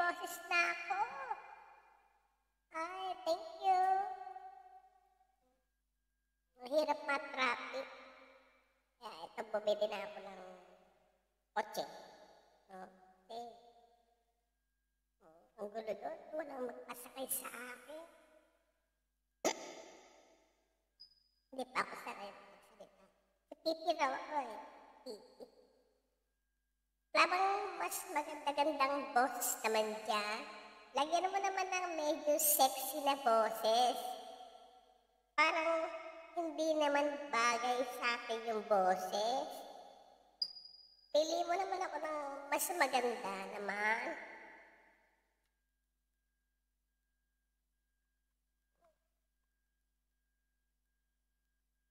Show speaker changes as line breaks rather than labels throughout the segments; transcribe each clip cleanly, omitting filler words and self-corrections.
boses na ako. Ay, thank you. Mahirap ma-traffic. Kaya ito, bumili na ako ng kotse. Okay. Ang gulo doon. Walang magpasakay sa akin. Hindi pa ako sanay magsalita. Titi raw ako eh. Titi. Labang mas maganda-gandang boses naman dyan. Lagyan mo naman ng medyo sexy na boses. Parang hindi naman bagay sa akin yung boses. Pili mo naman ako ng mas maganda naman.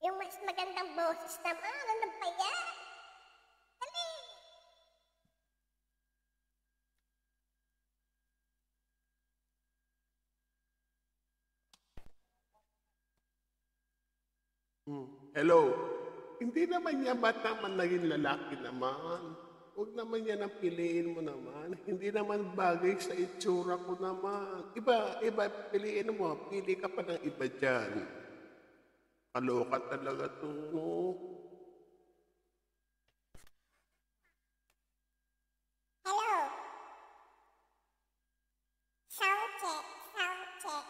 Yung mas magandang boses naman, ano ba yan? Dali!
Hello. Hindi naman yan, ba't naman naging lalaki naman? Huwag naman yan ang piliin mo naman. Hindi naman bagay sa itsura ko naman. Iba, piliin mo. Pili ka pa ng iba dyan. Kaloka talaga to.
Hello? Sound check, sound check.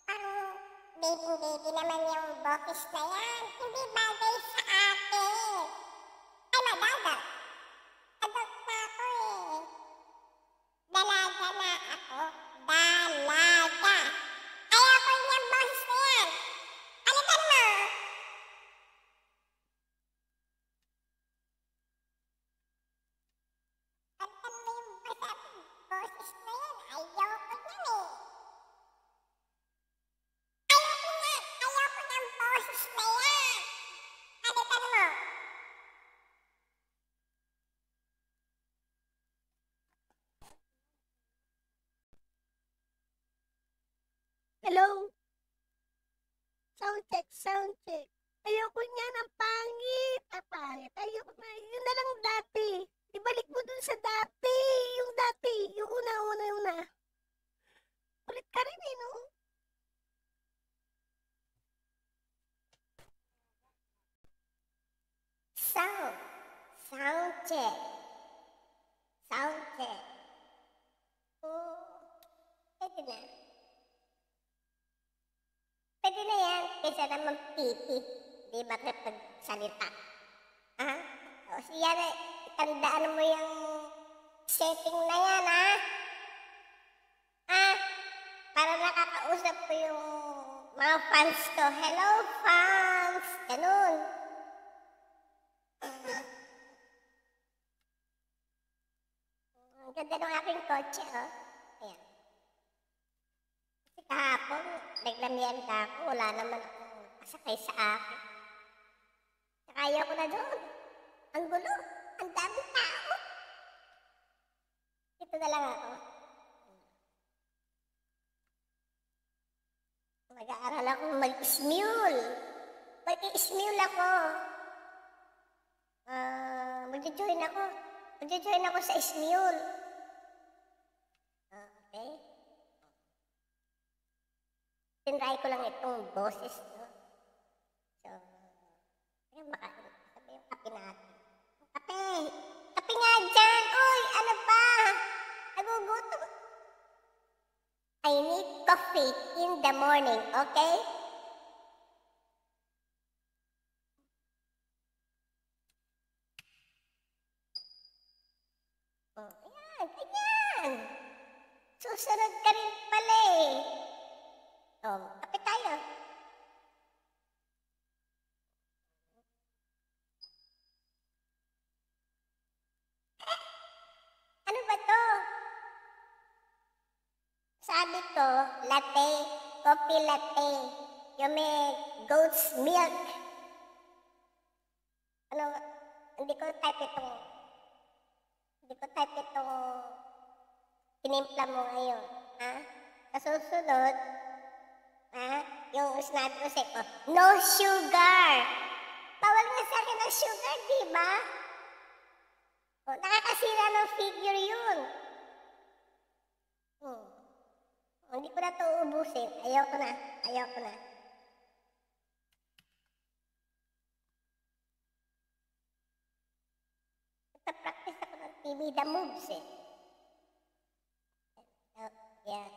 Parang baby naman yung boses na yan. Hindi bagay sa akin. Ay, madada. Adult na ako eh. Dalaga na ako. Dalaga. Ayoko yung boses na yan. Ano ka mo? Pagtan mo yung boses na yan. Ayoko yan eh. Ayoko ng boses na yan. Ano ka mo?
Hello? Sound check, sound check. Ayoko niyan, ang pangit. Ang pangit. Ayoko na. Yun na lang dati. Ibalik mo dun sa dati. Yung dati. Yung una. Ulit ka rin eh, no?
Sound check. Sound check. Pwede na. Pwede na yan. Kaysa naman pipi. Di ba kapagsalita? Ha? O siya na, tandaan mo yung setting na yan, ha? Ha? Para nakakausap ko yung mga fans ko. Hello, fans! Ganun. Ang ganda ng aking kotse, oh. Ayan. Kasi kahapon, naglamihan ka ako. Wala naman akong pasakay sa akin. Saka ayaw ko na doon. Ang gulo. Ang daming tao. Dito na lang ako. Mag-aaral akong mag-smule. Mag-smule ako. Mag-join ako sa smule. Okay. Tinry ko lang itong boses, no? So, kaya sabi yung kape natin. Kape! Kape nga dyan! Uy! Ano ba? Nagugutom. I need coffee in the morning, okay? Ayan, ganyan. Susunod ka rin pala eh. Kape tayo. Ano ba to? Sabi ko, latte, coffee latte. Yung may goat's milk. Ano, hindi ko type itong tinimpla mo ngayon. Ha? Sa susunod, yung sinabi ko sa'yo, no sugar. Bawal nga sa akin ang sugar, di ba? Nakakasira ng figure yun.
Hmm. Hindi ko na ito uubusin. Ayoko na. Ayoko na. Nagpa-practice ako ng TV The Moves eh. Yan.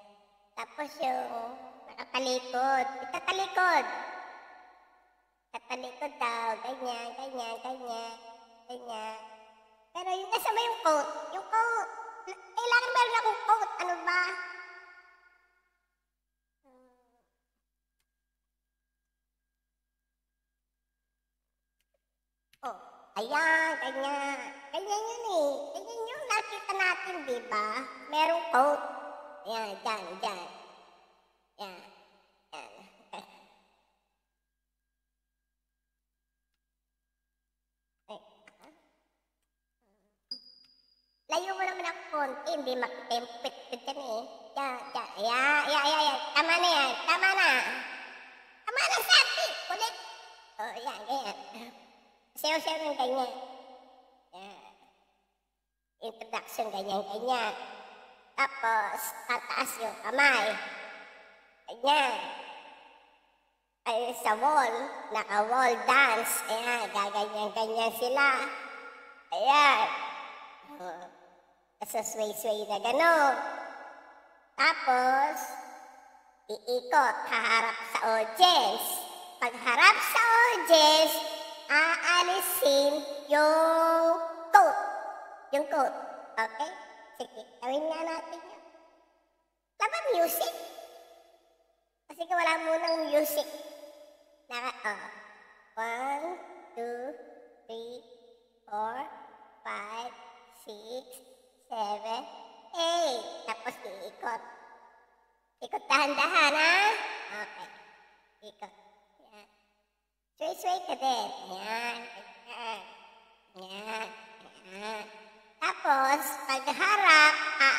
Tapos yung nakatalikod. Itatalikod. Tatalikod daw. Ganyan, ganyan, ganyan. Ganyan. Pero yung kasama yung coat. Yung coat. Kailangan meron akong coat. Ano ba? Oh, ayan, ganyan. Ganyan yun eh. Ganyan yung nakita natin, di ba? Merong coat. Ayan, dyan, dyan. Yan, yan. Ay, layo mo naman ako konti, hindi makitempit ko dyan eh. Yan, yan. Ayan, ayan, ayan, ayan. Tama na yan, tama na. Tama na, sabi. Kulit. Oh, yan, ganyan. Sayo-sayo ng ganyan. Yan. Introduction, ganyan, ganyan. Tapos, tataas yung kamay. Ganyan. Ay, sa wall, naka-wall dance. Ayan, gaganyan-ganyan sila. Ayan. Sa sway-sway na gano'n. Tapos, iikot, haharap sa audience. Pagharap sa audience, aalisin yung coat. Yung coat. Okay? Sige, gawin nga natin yun. Tama music? Kasi wala munang music. Naka, 1, 2, 3, 4, 5, 6, 7, 8. Tapos iikot. Ikot dahan-dahan, ha? Okay. Ikot. Yan. Sway-sway ka din. Yan. Yan. Yan. Yan. Tapos, pagharap,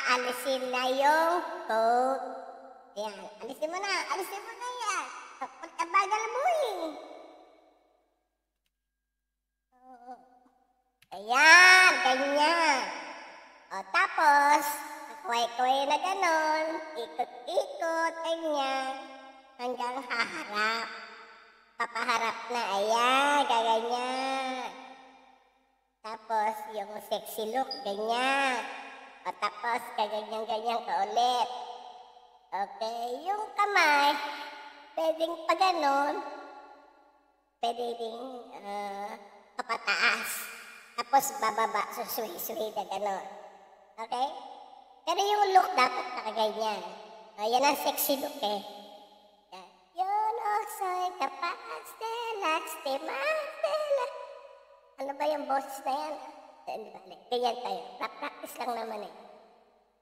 aalisin na yung coat. Yan. Alisin mo na. Alisin mo na yan. Pagkabagal mo eh. Ayan. Ganyan. O, tapos, kuway-kuway na ganon. Ikot-ikot. Ganyan. Hanggang haharap. Papaharap na. Ayan. Gaganyan. Tapos, yung sexy look, ganyan. O tapos, kaganyan-ganyan ka ulit. Okay, yung kamay, pwedeng pa ganon. Pwede ding papataas. Tapos, bababa, susui-sui na ganon. Okay? Pero yung look dapat nakaganyan. Yan ang sexy look eh. Yan. Yun oso'y kapas de las demás. Ano ba yung boses na yan? Ganyan tayo. Practice lang naman eh.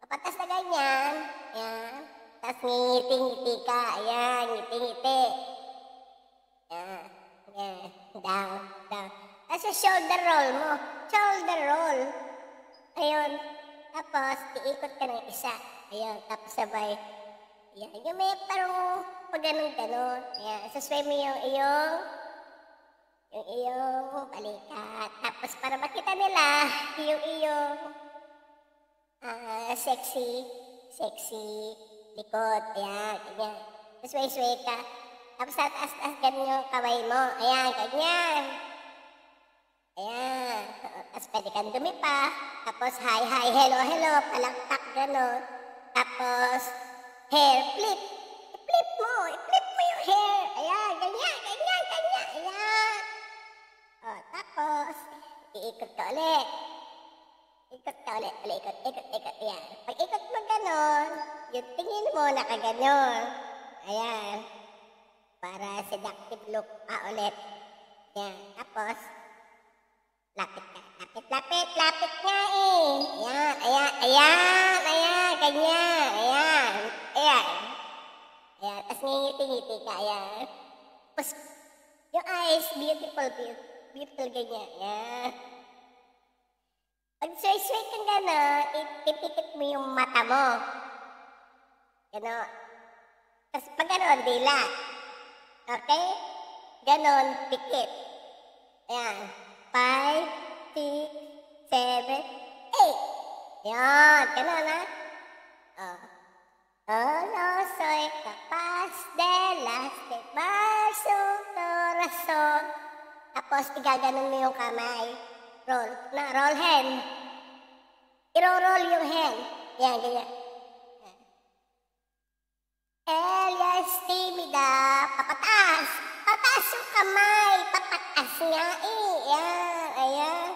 Papatas na ganyan. Yan. Tapos ngiti-ngiti ka. Ayan. Ngiti-ngiti. Yan. Yan. Down. Down. Tapos yung shoulder roll mo. Shoulder roll. Ayun. Tapos iikot ka ng isa. Ayun. Tapos sabay. Ayan. Yung may parang pag ganun-ganun. Ayan. Sasway mo yung iyong balikat. Tapos para makita nila yung iyong sexy likod. Ayan, ganyan. Tapos sway-sway ka. Tapos taas-taas ganyan yung kamay mo. Ayan, ganyan. Ayan. Tapos pwede kang dumipa. Tapos hi, hello, palakpak, gano'n. Tapos hair flip. I-flip mo yung hair. Ayan, ganyan. Ayan. O, tapos, iikot ka ulit. Ikot. Ayan. Pag ikot mo ganon, yung tingin mo nakaganon. Ayan. Para seductive look ulit. Ayan. Tapos, lapit ka. Lapit nga eh. Ayan. Ganyan. Ayan. Tapos ngingiti-ngiti ka. Ayan. Tapos, yung eyes, beautiful ganyan. Yan. Pag sway-sway kang gano'n, ipikit mo yung mata mo. Gano'n. Tapos pag gano'n, dila. Okay? Gano'n, pikit. Ayan. 5, 6, 7, 8. Yan. Gano'n ha? Oh. corazon. Tapos, igaganon mo yung kamay. Roll. Roll hand. I-roll yung hand. Yan, ganyan. Ella es tímida. Papataas. Pataas yung kamay. Papataas nga eh. Yan, ayan.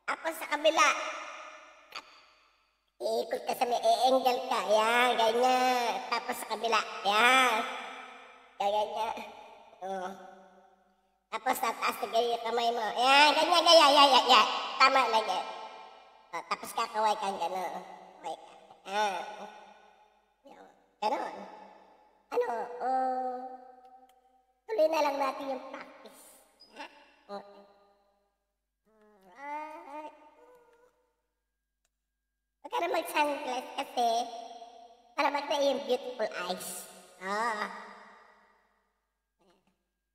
Tapos sa kabila. Iikot ka sa may angle ka. Yan, ganyan. Tapos sa kabila. Yan. Ganyan. Oh. Tapos tataas na ganyan yung kamay mo. Yan, ganyan, ganyan. Yan. Tama lang yan. Oh, tapos kakaway kang gano'n. Kaway ka. Yan. Ganon. Ano, tuloy na lang natin yung practice. Ha? Okay. Alright. Huwag ka na mag-sunglass kasi para magna yung beautiful eyes.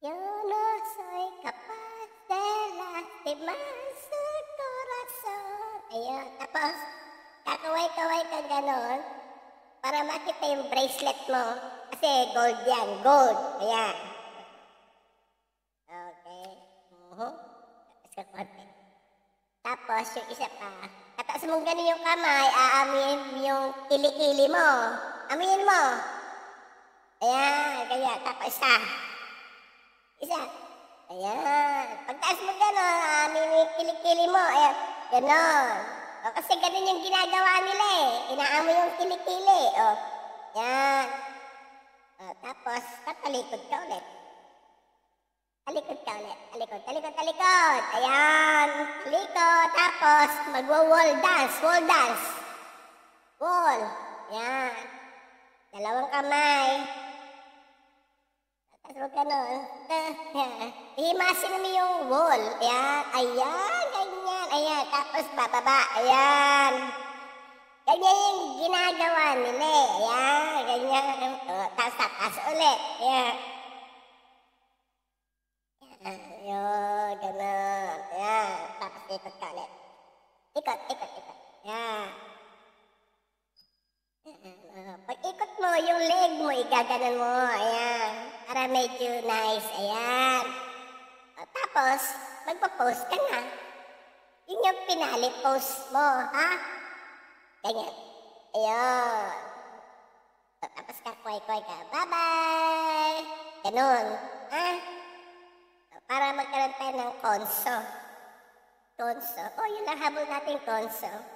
Yo no soy capaz de lastimar su corazon. Ayun. Tapos, kakaway-kaway ka ganon. Para makita yung bracelet mo. Kasi gold yan. Gold. Ayan. Okay. Tapos ka konti. Tapos yung isa pa. Tapos mong ganun yung kamay, aamin yung kilikili mo. Amin mo. Ayan. Ganyan. Tapos isa. Isa. Ayan. Pagtaas mo ganun, aamin yung kilikili mo. Ayan. Ganon. O, kasi ganun yung ginagawa nila eh. Inaamo yung kilikili. O, yan. O, tapos, talikod ka ulit. Talikod ka ulit. Talikod. Ayan. Talikod. Tapos, magwa-wall dance. Wall dance. Wall. Yan. Dalawang kamay. Tapos mo ganun. Ihimasin mo yung wall. Ayan. Ayan. Ganyan. Ayan. Tapos bababa. Ayan. Ganyan yung ginagawa nila eh. Ayan. Ganyan. Tapos ulit. Ayan. Ayan. Ganun. Ayan. Tapos ikot ka ulit. Ikot. Ayan. Pag ikot mo, yung leg mo, igaganon mo. Ayan. Para medyo nice. Ayan. O, tapos, magpa-post ka na. Yun yung pinali post mo, ha? Ganyan. Ayan. O, tapos kakway-kway ka. Bye-bye! Ganon. Ha? O, para magkaroon tayo ng konso. Konso. O, yun lang habol natin konso.